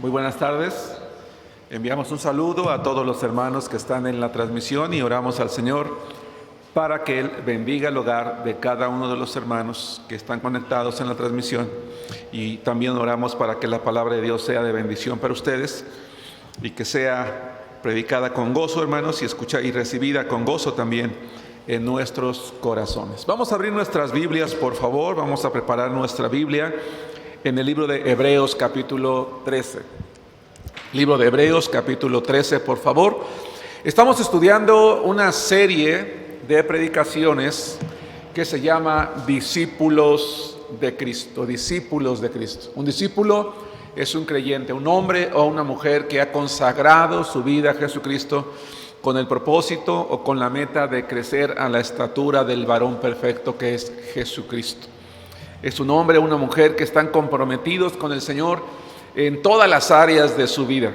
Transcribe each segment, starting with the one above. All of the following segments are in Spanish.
Muy buenas tardes. Enviamos un saludo a todos los hermanos que están en la transmisión y oramos al Señor para que Él bendiga el hogar de cada uno de los hermanos que están conectados en la transmisión. Y también oramos para que la palabra de Dios sea de bendición para ustedes y que sea predicada con gozo, hermanos, y recibida con gozo también en nuestros corazones. Vamos a abrir nuestras Biblias, por favor. Vamos a preparar nuestra Biblia en el libro de Hebreos capítulo 13. Libro de Hebreos capítulo 13, por favor. Estamos estudiando una serie de predicaciones que se llama Discípulos de Cristo. Discípulos de Cristo. Un discípulo es un creyente, un hombre o una mujer que ha consagrado su vida a Jesucristo con el propósito o con la meta de crecer a la estatura del varón perfecto que es Jesucristo. Es un hombre o una mujer que están comprometidos con el Señor en todas las áreas de su vida,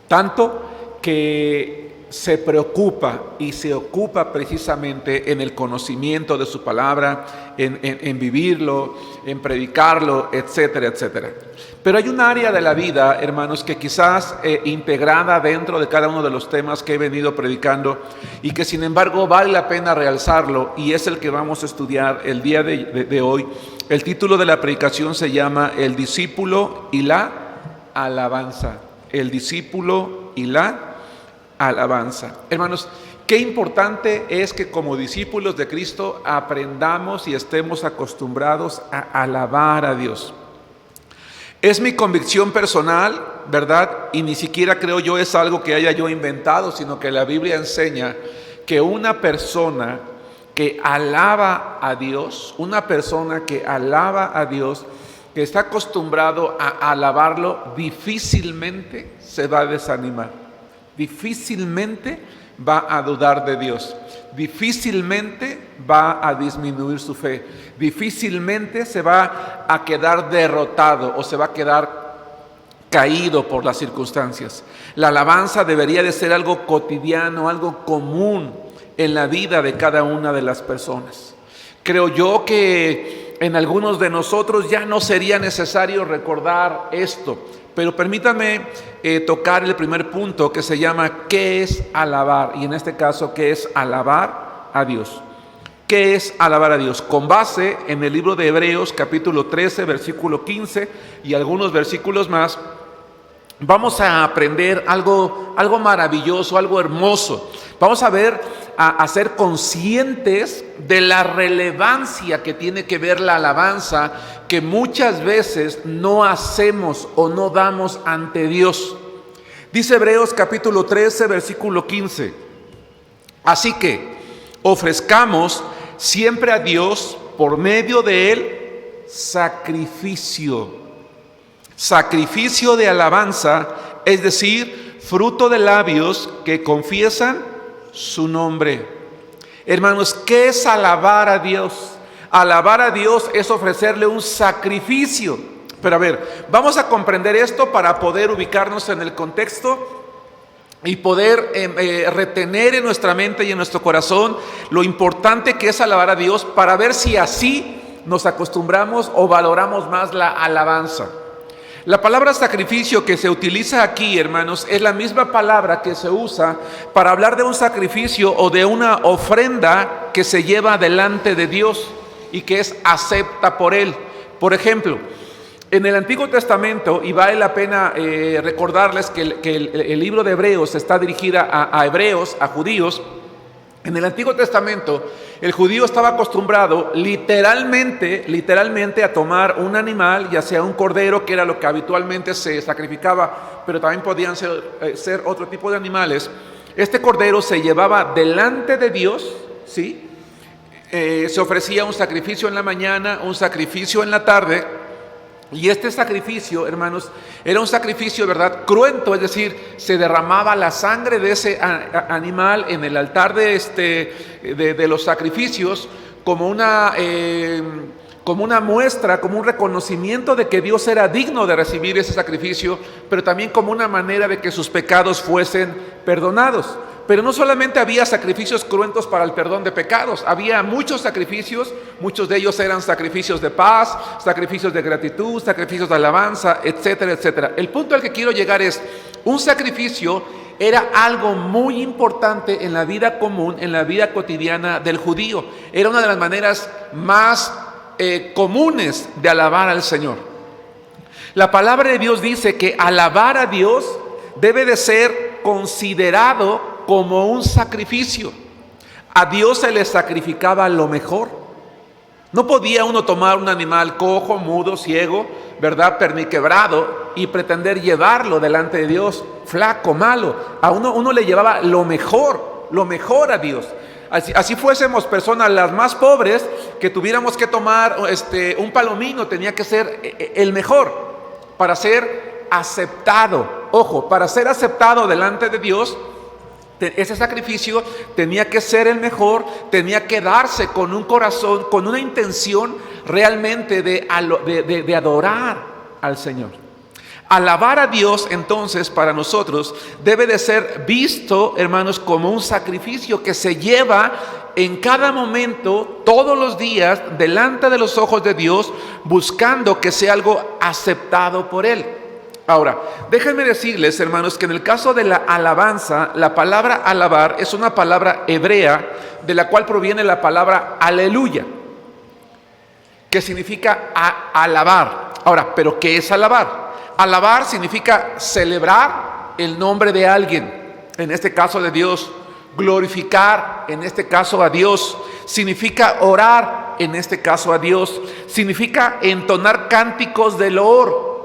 tanto que se preocupa y se ocupa precisamente en el conocimiento de su palabra, en vivirlo, en predicarlo, etcétera, etcétera. Pero hay un área de la vida, hermanos, que quizás integrada dentro de cada uno de los temas que he venido predicando y que sin embargo vale la pena realzarlo, y es el que vamos a estudiar el día de hoy. El título de la predicación se llama El discípulo y la alabanza. El discípulo y la alabanza. Hermanos, qué importante es que como discípulos de Cristo aprendamos y estemos acostumbrados a alabar a Dios. Es mi convicción personal, ¿verdad? Y ni siquiera creo yo es algo que haya yo inventado, sino que la Biblia enseña que una persona que alaba a Dios, que está acostumbrado a alabarlo, difícilmente se va a desanimar, difícilmente va a dudar de Dios, difícilmente va a disminuir su fe, difícilmente se va a quedar derrotado o se va a quedar caído por las circunstancias. La alabanza debería de ser algo cotidiano, algo común en la vida de cada una de las personas. Creo yo que en algunos de nosotros ya no sería necesario recordar esto, pero permítanme tocar el primer punto que se llama ¿qué es alabar? Y en este caso, ¿qué es alabar a Dios? ¿Qué es alabar a Dios? Con base en el libro de Hebreos capítulo 13, versículo 15 y algunos versículos más, vamos a aprender algo maravilloso, algo hermoso. Vamos a ser conscientes de la relevancia que tiene que ver la alabanza, que muchas veces no hacemos o no damos ante Dios. Dice Hebreos capítulo 13, versículo 15. Así que ofrezcamos siempre a Dios por medio de Él sacrificio de alabanza, es decir, fruto de labios que confiesan su nombre. Hermanos, ¿qué es alabar a Dios? Alabar a Dios es ofrecerle un sacrificio. Pero a ver, vamos a comprender esto para poder ubicarnos en el contexto y poder retener en nuestra mente y en nuestro corazón lo importante que es alabar a Dios, para ver si así nos acostumbramos o valoramos más la alabanza. La palabra sacrificio que se utiliza aquí, hermanos, es la misma palabra que se usa para hablar de un sacrificio o de una ofrenda que se lleva delante de Dios y que es acepta por Él. Por ejemplo, en el Antiguo Testamento, y vale la pena recordarles que el libro de Hebreos está dirigida a hebreos, a judíos. En el Antiguo Testamento, el judío estaba acostumbrado literalmente a tomar un animal, ya sea un cordero, que era lo que habitualmente se sacrificaba, pero también podían ser otro tipo de animales. Este cordero se llevaba delante de Dios, ¿sí? Se ofrecía un sacrificio en la mañana, un sacrificio en la tarde. Y este sacrificio, hermanos, era un sacrificio, ¿verdad?, cruento, es decir, se derramaba la sangre de ese animal en el altar de los sacrificios como una muestra, como un reconocimiento de que Dios era digno de recibir ese sacrificio, pero también como una manera de que sus pecados fuesen perdonados. Pero no solamente había sacrificios cruentos para el perdón de pecados, había muchos sacrificios, muchos de ellos eran sacrificios de paz, sacrificios de gratitud, sacrificios de alabanza, etcétera, etcétera. El punto al que quiero llegar es, un sacrificio era algo muy importante en la vida común, en la vida cotidiana del judío. Era una de las maneras más comunes de alabar al Señor. La palabra de Dios dice que alabar a Dios debe de ser considerado como un sacrificio. A Dios se le sacrificaba lo mejor. No podía uno tomar un animal cojo, mudo, ciego, ¿verdad?, perniquebrado, y pretender llevarlo delante de Dios, flaco, malo. A uno le llevaba lo mejor a Dios. Así fuésemos personas las más pobres, que tuviéramos que tomar un palomino, tenía que ser el mejor para ser aceptado. Ojo, para ser aceptado delante de Dios, ese sacrificio tenía que ser el mejor, tenía que darse con un corazón, con una intención realmente de adorar al Señor. Alabar a Dios, entonces, para nosotros debe de ser visto, hermanos, como un sacrificio que se lleva en cada momento, todos los días, delante de los ojos de Dios, buscando que sea algo aceptado por Él. Ahora, déjenme decirles, hermanos, que en el caso de la alabanza, la palabra alabar es una palabra hebrea de la cual proviene la palabra aleluya, que significa alabar. Ahora, ¿pero qué es alabar? Alabar significa celebrar el nombre de alguien, en este caso de Dios. Glorificar, en este caso a Dios. Significa orar, en este caso a Dios. Significa entonar cánticos de loor.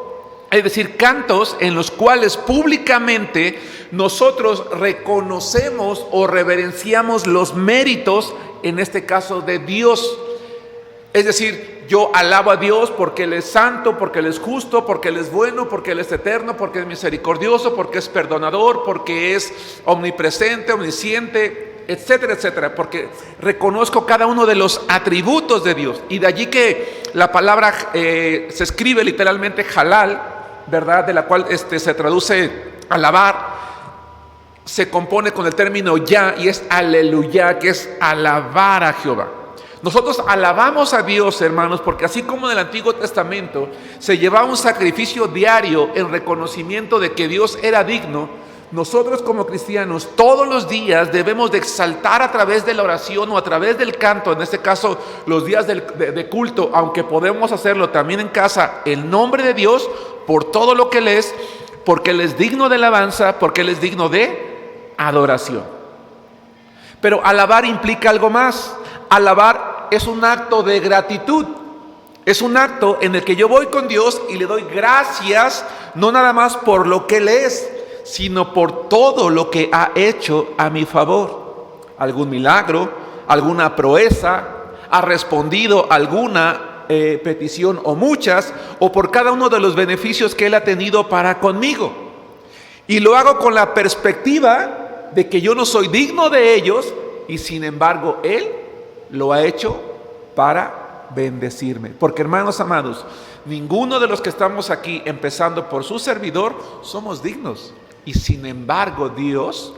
Es decir, cantos en los cuales públicamente nosotros reconocemos o reverenciamos los méritos, en este caso de Dios. Es decir, yo alabo a Dios porque Él es santo, porque Él es justo, porque Él es bueno, porque Él es eterno, porque es misericordioso, porque es perdonador, porque es omnipresente, omnisciente, etcétera, etcétera. Porque reconozco cada uno de los atributos de Dios. Y de allí que la palabra se escribe literalmente halal, ¿verdad?, de la cual se traduce alabar, se compone con el término ya, y es aleluya, que es alabar a Jehová. Nosotros alabamos a Dios, hermanos, porque así como en el Antiguo Testamento se llevaba un sacrificio diario en reconocimiento de que Dios era digno, nosotros como cristianos todos los días debemos de exaltar a través de la oración o a través del canto, en este caso los días de culto, aunque podemos hacerlo también en casa, el nombre de Dios por todo lo que Él es, porque Él es digno de alabanza, porque Él es digno de adoración. Pero alabar implica algo más. Alabar es un acto de gratitud. Es un acto en el que yo voy con Dios y le doy gracias, no nada más por lo que Él es, sino por todo lo que ha hecho a mi favor. Algún milagro, alguna proeza, ha respondido alguna petición o muchas, o por cada uno de los beneficios que Él ha tenido para conmigo. Y lo hago con la perspectiva de que yo no soy digno de ellos, y sin embargo Él lo ha hecho para bendecirme. Porque, hermanos amados, ninguno de los que estamos aquí, empezando por su servidor, somos dignos. Y sin embargo Dios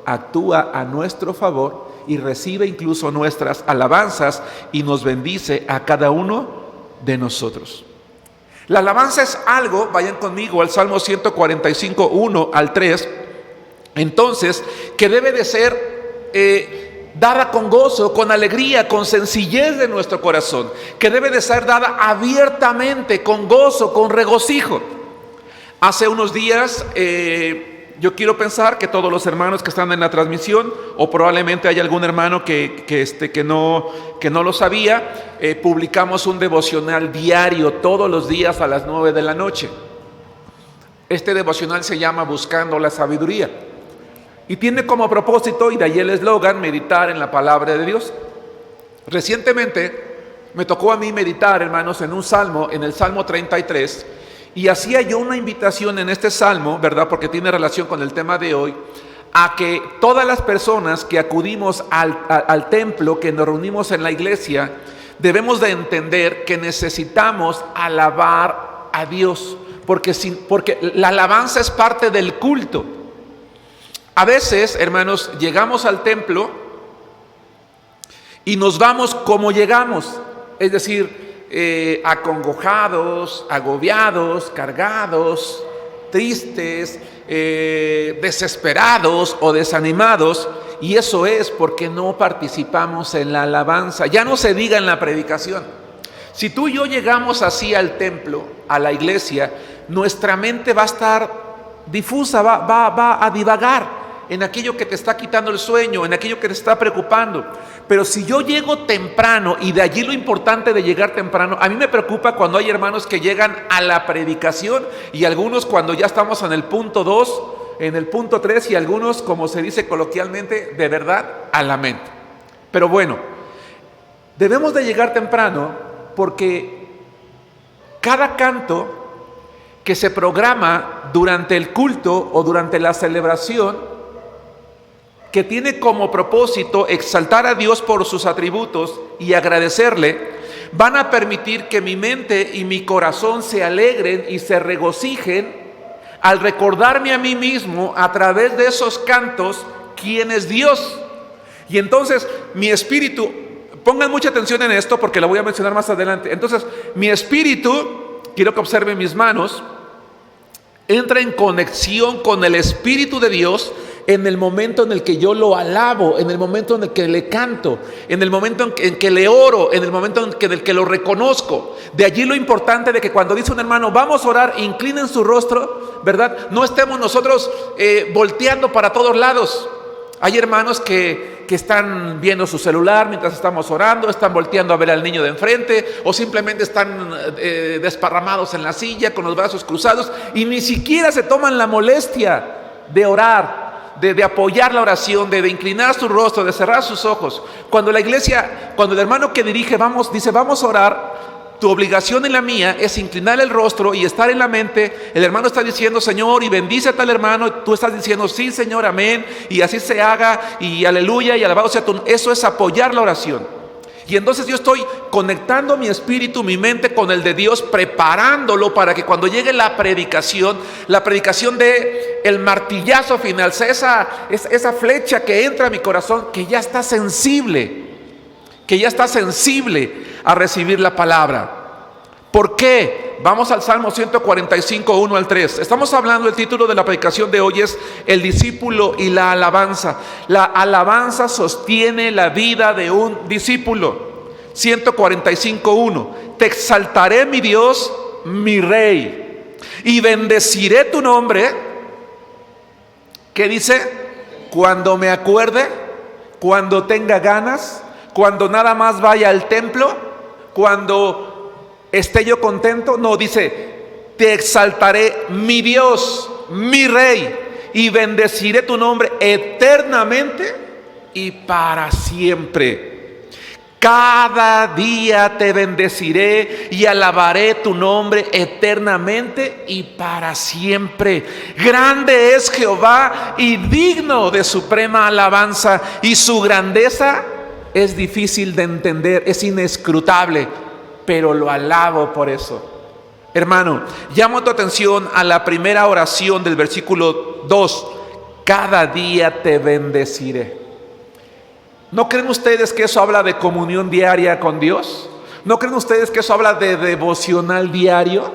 actúa a nuestro favor y recibe incluso nuestras alabanzas y nos bendice a cada uno de nosotros. La alabanza es algo, vayan conmigo al Salmo 145, 1 al 3, entonces, que debe de ser dada con gozo, con alegría, con sencillez de nuestro corazón, que debe de ser dada abiertamente, con gozo, con regocijo. Hace unos días, yo quiero pensar que todos los hermanos que están en la transmisión, o probablemente hay algún hermano que no lo sabía, publicamos un devocional diario todos los días a las 9 de la noche. Este devocional se llama Buscando la Sabiduría y tiene como propósito, y de ahí el eslogan, meditar en la palabra de Dios. Recientemente me tocó a mí meditar, hermanos, en un salmo, en el Salmo 33, y hacía yo una invitación en este salmo, ¿verdad?, porque tiene relación con el tema de hoy, a que todas las personas que acudimos al templo, que nos reunimos en la iglesia, debemos de entender que necesitamos alabar a Dios, porque la alabanza es parte del culto. A veces, hermanos, llegamos al templo y nos vamos como llegamos, es decir, acongojados, agobiados, cargados, tristes, desesperados o desanimados, y eso es porque no participamos en la alabanza, ya no se diga en la predicación. Si tú y yo llegamos así al templo, a la iglesia, nuestra mente va a estar difusa, va a divagar en aquello que te está quitando el sueño, en aquello que te está preocupando. Pero si yo llego temprano, y de allí lo importante de llegar temprano, a mí me preocupa cuando hay hermanos que llegan a la predicación y algunos cuando ya estamos en el punto 2, en el punto 3 y algunos, como se dice coloquialmente, de verdad, a la mente. Pero bueno, debemos de llegar temprano porque cada canto que se programa durante el culto o durante la celebración, que tiene como propósito exaltar a Dios por sus atributos y agradecerle, van a permitir que mi mente y mi corazón se alegren y se regocijen al recordarme a mí mismo a través de esos cantos quién es Dios. Y entonces mi espíritu, pongan mucha atención en esto porque lo voy a mencionar más adelante. Entonces mi espíritu, quiero que observen mis manos, entra en conexión con el Espíritu de Dios en el momento en el que yo lo alabo, en el momento en el que le canto, en el momento en que le oro, en el momento en el que lo reconozco. De allí lo importante de que cuando dice un hermano, vamos a orar, inclinen su rostro, ¿verdad? No estemos nosotros volteando para todos lados. Hay hermanos que están viendo su celular mientras estamos orando, están volteando a ver al niño de enfrente, o simplemente están desparramados en la silla con los brazos cruzados y ni siquiera se toman la molestia de orar, de apoyar la oración, de inclinar su rostro, de cerrar sus ojos. Cuando la iglesia, cuando el hermano que dirige dice vamos a orar, tu obligación y la mía es inclinar el rostro y estar en la mente. El hermano está diciendo Señor y bendice a tal hermano, y tú estás diciendo sí Señor, amén, y así se haga, y aleluya, y alabado sea tu. Eso es apoyar la oración. Y entonces yo estoy conectando mi espíritu, mi mente con el de Dios, preparándolo para que cuando llegue la predicación de el martillazo final, sea esa flecha que entra a mi corazón, que ya está sensible a recibir la palabra. ¿Por qué? Vamos al Salmo 145, 1 al 3. Estamos hablando, el título de la predicación de hoy es El discípulo y la alabanza. La alabanza sostiene la vida de un discípulo. 145, 1. Te exaltaré, mi Dios, mi Rey, y bendeciré tu nombre. ¿Qué dice? Cuando me acuerde, cuando tenga ganas, cuando nada más vaya al templo, cuando esté yo contento. No, dice, te exaltaré, mi Dios, mi Rey, y bendeciré tu nombre eternamente y para siempre. Cada día te bendeciré y alabaré tu nombre eternamente y para siempre. Grande es Jehová y digno de suprema alabanza, y su grandeza es difícil de entender, es inescrutable, pero lo alabo por eso. Hermano, llamo tu atención a la primera oración del versículo 2. Cada día te bendeciré. ¿No creen ustedes que eso habla de comunión diaria con Dios? ¿No creen ustedes que eso habla de devocional diario?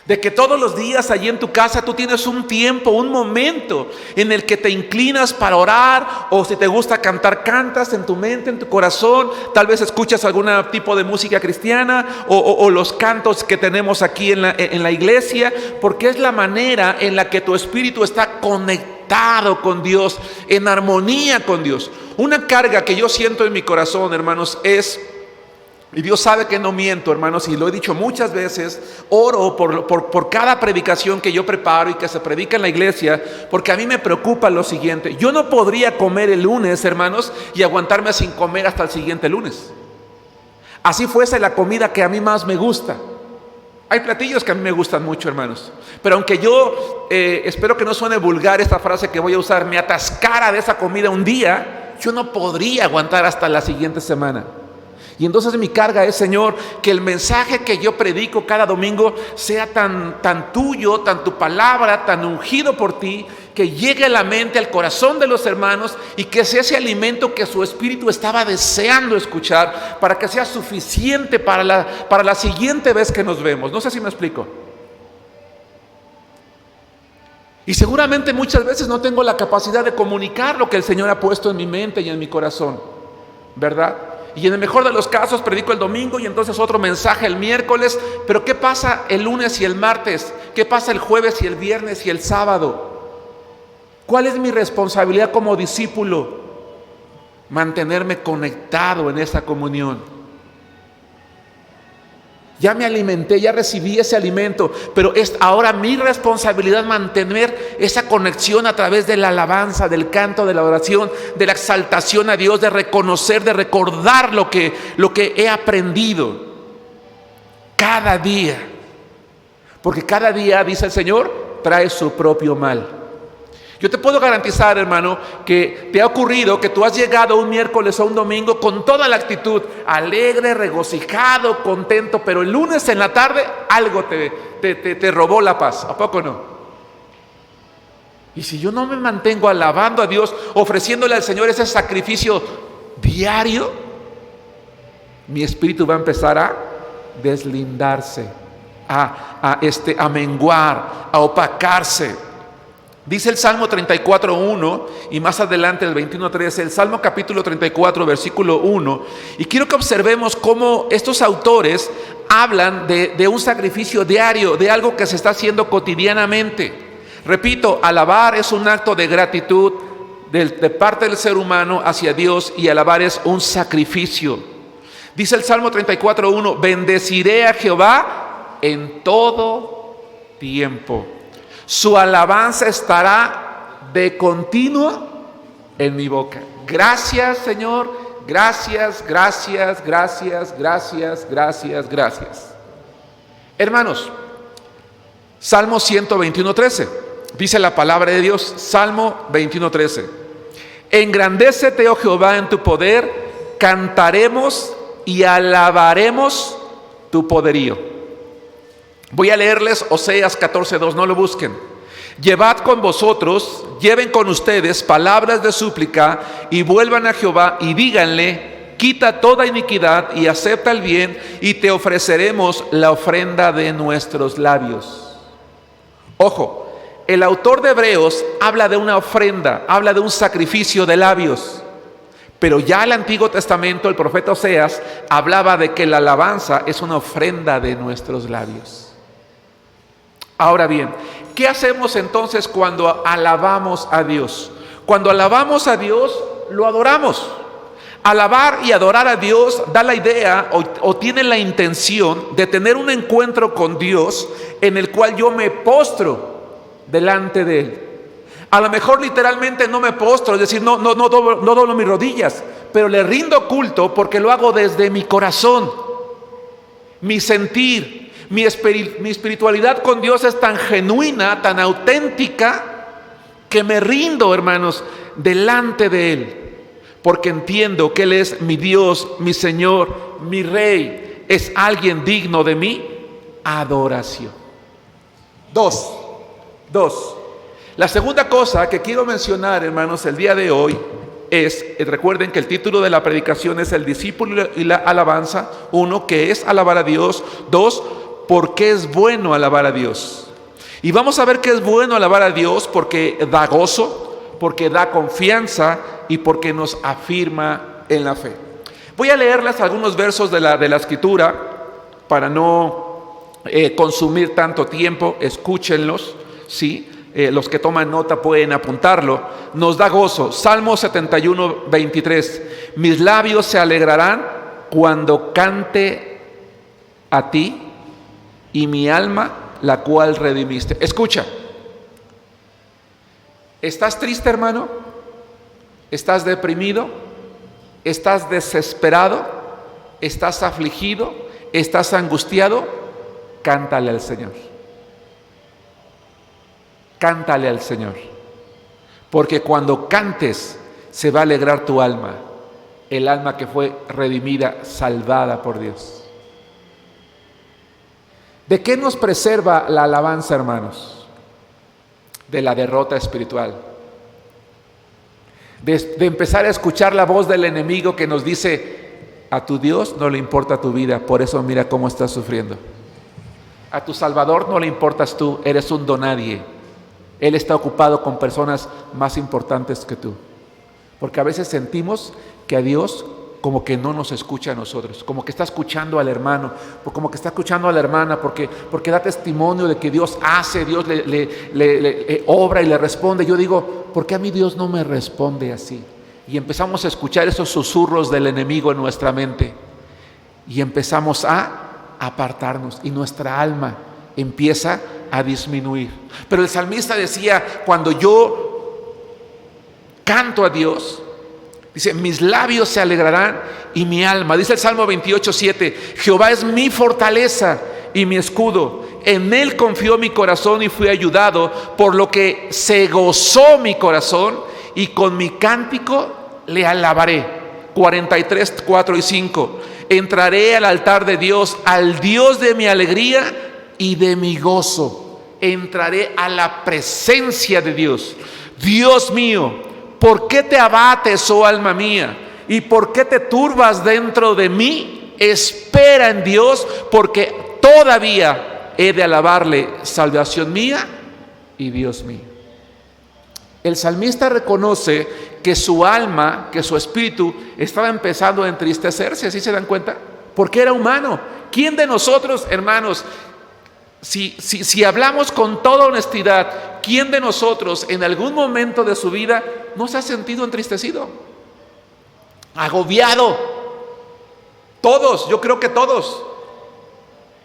De que todos los días allí en tu casa tú tienes un tiempo, un momento en el que te inclinas para orar, o si te gusta cantar, cantas en tu mente, en tu corazón. Tal vez escuchas algún tipo de música cristiana o los cantos que tenemos aquí en la iglesia, porque es la manera en la que tu espíritu está conectado con Dios, en armonía con Dios. Una carga que yo siento en mi corazón, hermanos, es, y Dios sabe que no miento, hermanos, y lo he dicho muchas veces, oro por cada predicación que yo preparo y que se predica en la iglesia, porque a mí me preocupa lo siguiente. Yo no podría comer el lunes, hermanos, y aguantarme sin comer hasta el siguiente lunes. Así fuese la comida que a mí más me gusta. Hay platillos que a mí me gustan mucho, hermanos, pero aunque yo espero que no suene vulgar esta frase que voy a usar, me atascara de esa comida un día, yo no podría aguantar hasta la siguiente semana. Y entonces mi carga es, Señor, que el mensaje que yo predico cada domingo sea tan tuyo, tan tu palabra, tan ungido por ti, que llegue a la mente, al corazón de los hermanos y que sea ese alimento que su espíritu estaba deseando escuchar para que sea suficiente para la siguiente vez que nos vemos. No sé si me explico. Y seguramente muchas veces no tengo la capacidad de comunicar lo que el Señor ha puesto en mi mente y en mi corazón, ¿verdad? Y en el mejor de los casos predico el domingo y entonces otro mensaje el miércoles. Pero ¿qué pasa el lunes y el martes? ¿Qué pasa el jueves y el viernes y el sábado? ¿Cuál es mi responsabilidad como discípulo? Mantenerme conectado en esa comunión. Ya me alimenté, ya recibí ese alimento, pero es ahora mi responsabilidad mantener esa conexión a través de la alabanza, del canto, de la oración, de la exaltación a Dios, de reconocer, de recordar lo que he aprendido cada día. Porque cada día, dice el Señor, trae su propio mal. Yo te puedo garantizar, hermano, que te ha ocurrido que tú has llegado un miércoles o un domingo con toda la actitud, alegre, regocijado, contento, pero el lunes en la tarde algo te robó la paz. ¿A poco no? Y si yo no me mantengo alabando a Dios, ofreciéndole al Señor ese sacrificio diario, mi espíritu va a empezar a deslindarse, a menguar, a opacarse. Dice el Salmo 34:1 y más adelante el 21:13, el Salmo capítulo 34 versículo 1, y quiero que observemos cómo estos autores hablan de un sacrificio diario, de algo que se está haciendo cotidianamente. Repito, alabar es un acto de gratitud de parte del ser humano hacia Dios, y alabar es un sacrificio. Dice el Salmo 34:1, bendeciré a Jehová en todo tiempo. Su alabanza estará de continuo en mi boca. Gracias, Señor. Gracias, gracias, gracias, gracias, gracias, gracias. Hermanos, Salmo 121:13. Dice la palabra de Dios, Salmo 21:13. Engrandécete, oh Jehová, en tu poder. Cantaremos y alabaremos tu poderío. Voy a leerles Oseas 14:2, no lo busquen. Llevad con vosotros, lleven con ustedes palabras de súplica y vuelvan a Jehová y díganle, quita toda iniquidad y acepta el bien y te ofreceremos la ofrenda de nuestros labios. Ojo, el autor de Hebreos habla de una ofrenda, habla de un sacrificio de labios. Pero ya el Antiguo Testamento, el profeta Oseas, hablaba de que la alabanza es una ofrenda de nuestros labios. Ahora bien, ¿qué hacemos entonces cuando alabamos a Dios? Cuando alabamos a Dios, lo adoramos. Alabar y adorar a Dios da la idea o tiene la intención de tener un encuentro con Dios en el cual yo me postro delante de Él. A lo mejor literalmente no me postro, es decir, no doblo mis rodillas, pero le rindo culto porque lo hago desde mi corazón, mi sentir. Mi espiritualidad con Dios es tan genuina, tan auténtica, que me rindo, hermanos, delante de Él, porque entiendo que Él es mi Dios, mi Señor, mi Rey, es alguien digno de mi adoración. Dos. La segunda cosa que quiero mencionar, hermanos, el día de hoy es, recuerden que el título de la predicación es el discípulo y la alabanza. Uno, que es alabar a Dios. Dos, ¿por qué es bueno alabar a Dios? Y vamos a ver que es bueno alabar a Dios porque da gozo, porque da confianza y porque nos afirma en la fe. Voy a leerles algunos versos de la Escritura para no consumir tanto tiempo. Escúchenlos, ¿sí? Los que toman nota pueden apuntarlo. Nos da gozo. Salmo 71:23. Mis labios se alegrarán cuando cante a ti, y mi alma, la cual redimiste. Escucha. ¿Estás triste, hermano? ¿Estás deprimido? ¿Estás desesperado? ¿Estás afligido? ¿Estás angustiado? Cántale al Señor. Cántale al Señor. Porque cuando cantes, se va a alegrar tu alma. El alma que fue redimida, salvada por Dios. ¿De qué nos preserva la alabanza, hermanos? de la derrota espiritual, de empezar a escuchar la voz del enemigo que nos dice: a tu Dios no le importa tu vida, por eso mira cómo estás sufriendo. A tu Salvador no le importas tú, eres un donadie. Él está ocupado con personas más importantes que tú. Porque a veces sentimos que a Dios como que no nos escucha a nosotros, como que está escuchando al hermano, como que está escuchando a la hermana, porque da testimonio de que Dios hace, Dios le obra y le responde. Yo digo, ¿por qué a mí Dios no me responde así? Y empezamos a escuchar esos susurros del enemigo en nuestra mente y empezamos a apartarnos y nuestra alma empieza a disminuir. Pero el salmista decía: cuando yo canto a Dios, dice, mis labios se alegrarán y mi alma. Dice el Salmo 28:7, Jehová es mi fortaleza y mi escudo. En él confió mi corazón y fui ayudado, por lo que se gozó mi corazón y con mi cántico le alabaré. 43, 4 y 5. Entraré al altar de Dios, al Dios de mi alegría y de mi gozo. Entraré a la presencia de Dios. Dios mío, ¿por qué te abates, oh alma mía? ¿Y por qué te turbas dentro de mí? Espera en Dios, porque todavía he de alabarle, salvación mía y Dios mío. El salmista reconoce que su alma, que su espíritu estaba empezando a entristecerse, ¿sí se dan cuenta? Porque era humano. ¿Quién de nosotros, hermanos, si hablamos con toda honestidad, quién de nosotros en algún momento de su vida no se ha sentido entristecido, agobiado? Todos, yo creo que todos.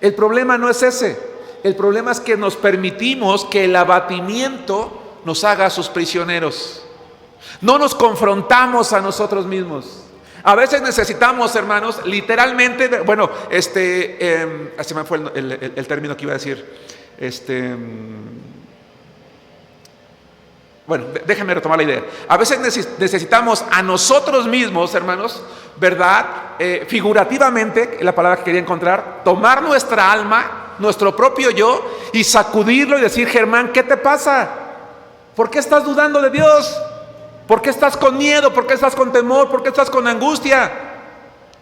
El problema no es ese. El problema es que nos permitimos que el abatimiento nos haga sus prisioneros. No nos confrontamos a nosotros mismos. A veces necesitamos, hermanos, literalmente, bueno, se me fue el término que iba a decir. Bueno, déjenme retomar la idea. A veces necesitamos a nosotros mismos, hermanos, ¿verdad? Figurativamente, la palabra que quería encontrar, tomar nuestra alma, nuestro propio yo, y sacudirlo y decir: Germán, ¿qué te pasa? ¿Por qué estás dudando de Dios? ¿Por qué estás con miedo? ¿Por qué estás con temor? ¿Por qué estás con angustia?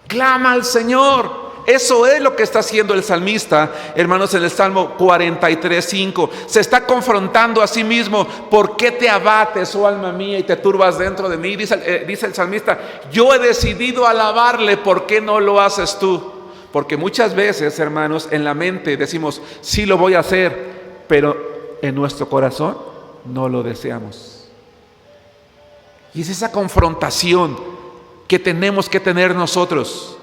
Clama al Señor. Eso es lo que está haciendo el salmista, hermanos, en el Salmo 43:5. Se está confrontando a sí mismo. ¿Por qué te abates, oh alma mía, y te turbas dentro de mí? Dice el salmista: yo he decidido alabarle, ¿por qué no lo haces tú? Porque muchas veces, hermanos, en la mente decimos: sí lo voy a hacer, pero en nuestro corazón no lo deseamos. Y es esa confrontación que tenemos que tener nosotros.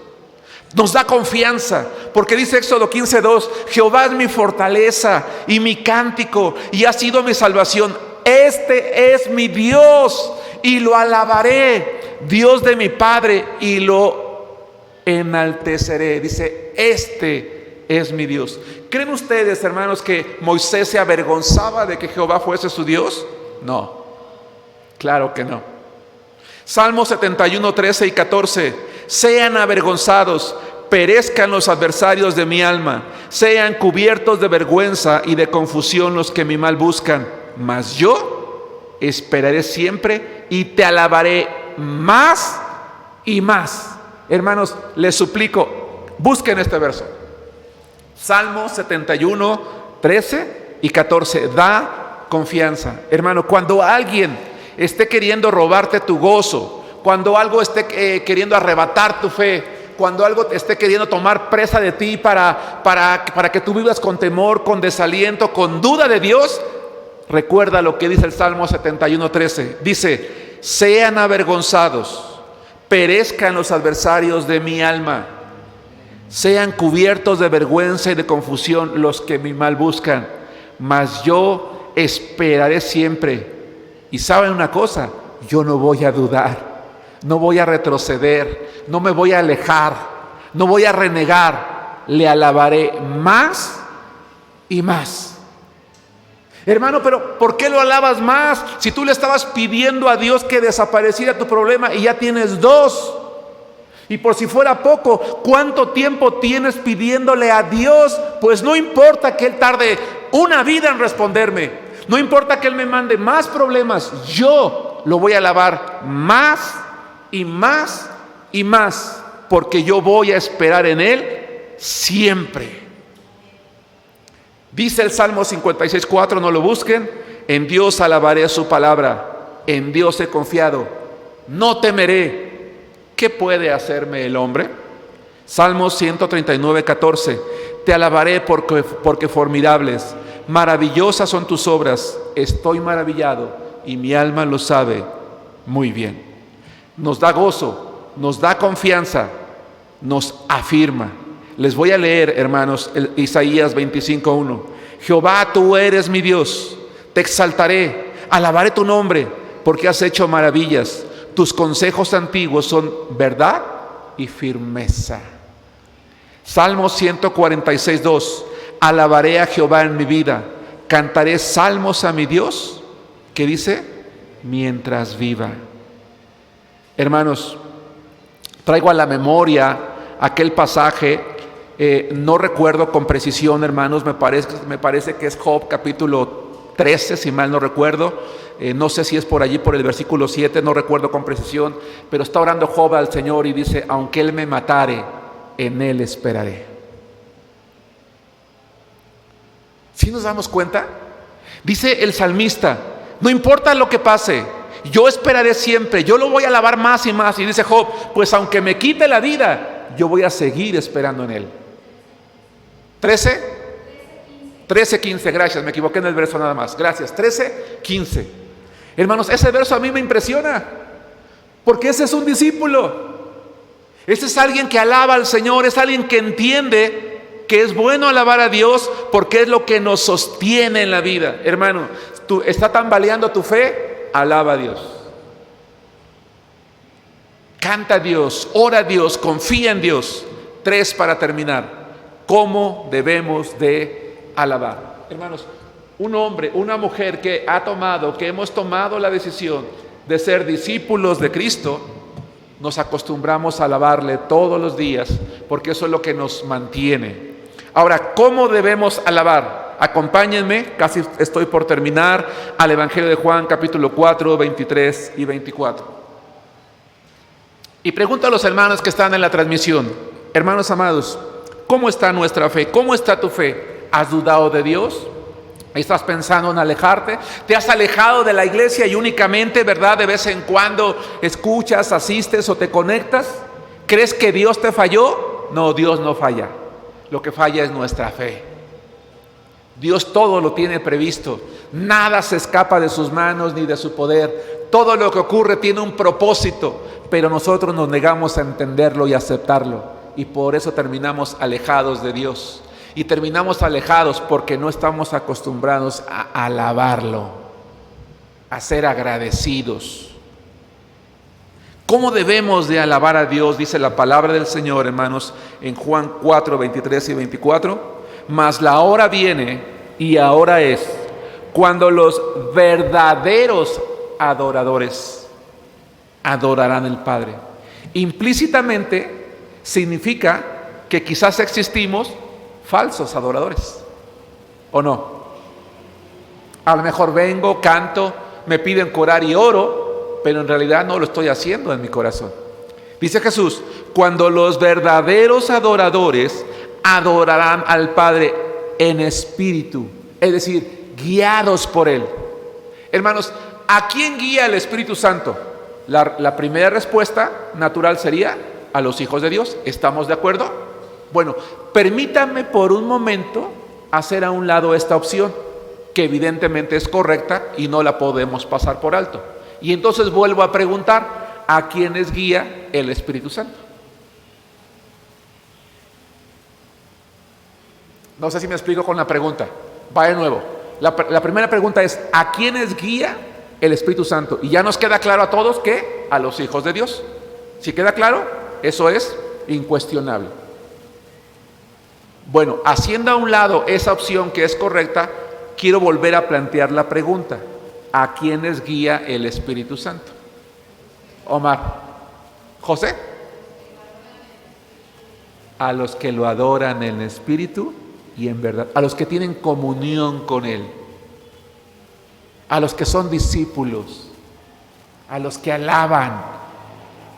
Nos da confianza, porque dice Éxodo 15:2, Jehová es mi fortaleza y mi cántico, y ha sido mi salvación. Este es mi Dios, y lo alabaré, Dios de mi Padre, y lo enalteceré. Dice, este es mi Dios. ¿Creen ustedes, hermanos, que Moisés se avergonzaba de que Jehová fuese su Dios? No, claro que no. Salmo 71, 13 y 14. Sean avergonzados, perezcan los adversarios de mi alma, sean cubiertos de vergüenza y de confusión los que mi mal buscan. Mas yo esperaré siempre y te alabaré más y más. Hermanos, les suplico, busquen este verso. Salmo 71, 13 y 14. Da confianza. Hermano, cuando alguien esté queriendo robarte tu gozo, cuando algo esté queriendo arrebatar tu fe, cuando algo te esté queriendo tomar presa de ti para que tú vivas con temor, con desaliento, con duda de Dios, recuerda lo que dice el Salmo 71:13. Dice, sean avergonzados, perezcan los adversarios de mi alma, sean cubiertos de vergüenza y de confusión los que mi mal buscan, mas yo esperaré siempre. Y saben una cosa, yo no voy a dudar, no voy a retroceder, no me voy a alejar, no voy a renegar, le alabaré más y más. Hermano, pero ¿por qué lo alabas más? Si tú le estabas pidiendo a Dios que desapareciera tu problema y ya tienes dos. Y por si fuera poco, ¿cuánto tiempo tienes pidiéndole a Dios? Pues no importa que Él tarde una vida en responderme. No importa que Él me mande más problemas, yo lo voy a alabar más y más y más, porque yo voy a esperar en Él siempre. Dice el Salmo 56:4, no lo busquen: en Dios alabaré su palabra, en Dios he confiado, no temeré. ¿Qué puede hacerme el hombre? Salmo 139:14, te alabaré porque formidables, maravillosas son tus obras, estoy maravillado y mi alma lo sabe muy bien. Nos da gozo, nos da confianza, nos afirma. Les voy a leer, hermanos, Isaías 25:1. Jehová, tú eres mi Dios, te exaltaré, alabaré tu nombre, porque has hecho maravillas. Tus consejos antiguos son verdad y firmeza. Salmo 146:2. Alabaré a Jehová en mi vida, cantaré salmos a mi Dios, que dice, mientras viva. Hermanos, traigo a la memoria aquel pasaje, no recuerdo con precisión, hermanos, me parece que es Job capítulo 13, si mal no recuerdo. No sé si es por allí, por el versículo 7, no recuerdo con precisión, pero está orando Job al Señor y dice, aunque Él me matare, en Él esperaré. ¿Sí nos damos cuenta? Dice el salmista, no importa lo que pase, yo esperaré siempre, yo lo voy a alabar más y más. Y dice Job, pues aunque me quite la vida, yo voy a seguir esperando en Él. 13:15, gracias, me equivoqué en el verso nada más, gracias. 13:15. Hermanos, ese verso a mí me impresiona, porque ese es un discípulo. Ese es alguien que alaba al Señor, es alguien que entiende que es bueno alabar a Dios, porque es lo que nos sostiene en la vida. Hermano, ¿está tambaleando tu fe? Alaba a Dios. Canta a Dios, ora a Dios, confía en Dios. 3 para terminar. ¿Cómo debemos de alabar? Hermanos, un hombre, una mujer que hemos tomado la decisión de ser discípulos de Cristo, nos acostumbramos a alabarle todos los días, porque eso es lo que nos mantiene. Ahora, ¿cómo debemos alabar? Acompáñenme, casi estoy por terminar, al Evangelio de Juan, capítulo 4, 23 y 24. Y pregunto a los hermanos que están en la transmisión, hermanos amados, ¿cómo está nuestra fe? ¿Cómo está tu fe? ¿Has dudado de Dios? ¿Estás pensando en alejarte? ¿Te has alejado de la iglesia y únicamente, verdad, de vez en cuando escuchas, asistes o te conectas? ¿Crees que Dios te falló? No, Dios no falla. Lo que falla es nuestra fe. Dios todo lo tiene previsto. Nada se escapa de sus manos ni de su poder. Todo lo que ocurre tiene un propósito, pero nosotros nos negamos a entenderlo y aceptarlo. Y por eso terminamos alejados de Dios. Y terminamos alejados porque no estamos acostumbrados a alabarlo, a ser agradecidos. ¿Cómo debemos de alabar a Dios? Dice la palabra del Señor, hermanos, en Juan 4, 23 y 24. Mas la hora viene, y ahora es, cuando los verdaderos adoradores adorarán al Padre. Implícitamente significa que quizás existimos falsos adoradores, ¿o no? A lo mejor vengo, canto, me piden orar y oro, pero en realidad no lo estoy haciendo en mi corazón. Dice Jesús, cuando los verdaderos adoradores adorarán al Padre en espíritu, es decir, guiados por Él. Hermanos, ¿a quién guía el Espíritu Santo? La primera respuesta natural sería a los hijos de Dios. ¿Estamos de acuerdo? Bueno, permítanme por un momento hacer a un lado esta opción, que evidentemente es correcta y no la podemos pasar por alto. Y entonces vuelvo a preguntar, ¿a quiénes guía el Espíritu Santo? No sé si me explico con la pregunta. Va de nuevo. La primera pregunta es, ¿a quiénes guía el Espíritu Santo? Y ya nos queda claro a todos que a los hijos de Dios. ¿Sí queda claro? Eso es incuestionable. Bueno, haciendo a un lado esa opción que es correcta, quiero volver a plantear la pregunta, ¿a quiénes guía el Espíritu Santo? Omar. ¿José? A los que lo adoran en espíritu y en verdad, a los que tienen comunión con Él. a los que son discípulos, a los que alaban,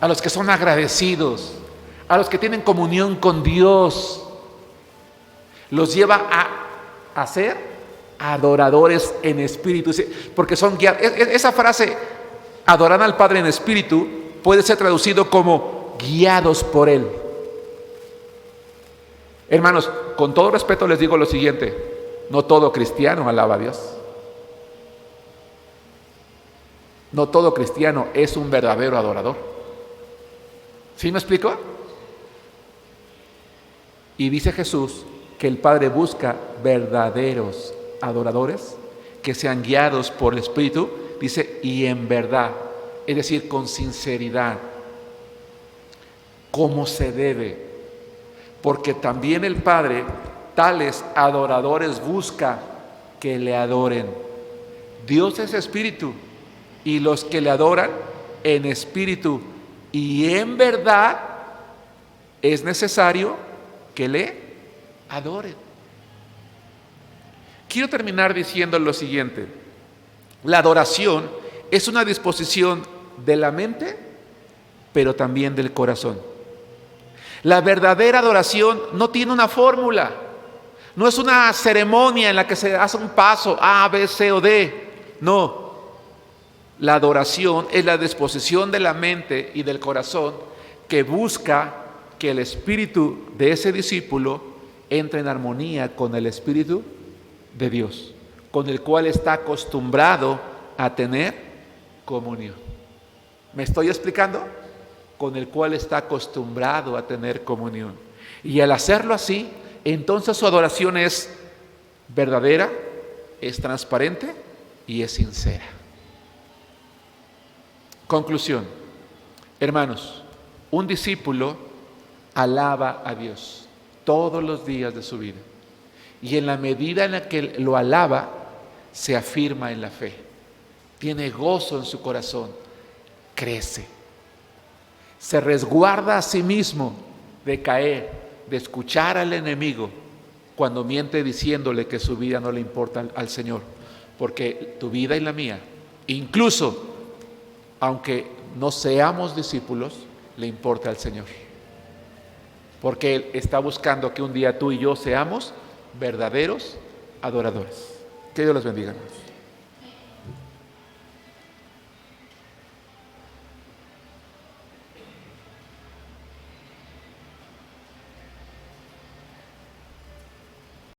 a los que son agradecidos, a los que tienen comunión con Dios. Los lleva a ser adoradores en espíritu, porque son guiados. Esa frase, adorar al Padre en espíritu, puede ser traducido como guiados por Él. Hermanos, con todo respeto les digo lo siguiente: no todo cristiano alaba a Dios. No todo cristiano es un verdadero adorador. ¿Sí me explico? Y dice Jesús que el Padre busca verdaderos adoradores que sean guiados por el Espíritu, dice, y en verdad, es decir, con sinceridad, como se debe, porque también el Padre tales adoradores busca que le adoren. Dios es espíritu, y los que le adoran en espíritu y en verdad es necesario que le adoren. Quiero terminar diciendo lo siguiente: la adoración es una disposición de la mente, pero también del corazón. La verdadera adoración no tiene una fórmula, no es una ceremonia en la que se hace un paso A, B, C o D. No, la adoración es la disposición de la mente y del corazón que busca que el espíritu de ese discípulo entre en armonía con el espíritu de Dios, con el cual está acostumbrado a tener comunión. ¿Me estoy explicando? Con el cual está acostumbrado a tener comunión. Y al hacerlo así, entonces su adoración es verdadera, es transparente y es sincera. Conclusión. Hermanos, un discípulo alaba a Dios todos los días de su vida. Y en la medida en la que lo alaba, se afirma en la fe. Tiene gozo en su corazón. Crece. Se resguarda a sí mismo de caer, de escuchar al enemigo cuando miente diciéndole que su vida no le importa al Señor. Porque tu vida y la mía, incluso aunque no seamos discípulos, le importa al Señor. Porque Él está buscando que un día tú y yo seamos verdaderos adoradores. Que Dios los bendiga, hermanos.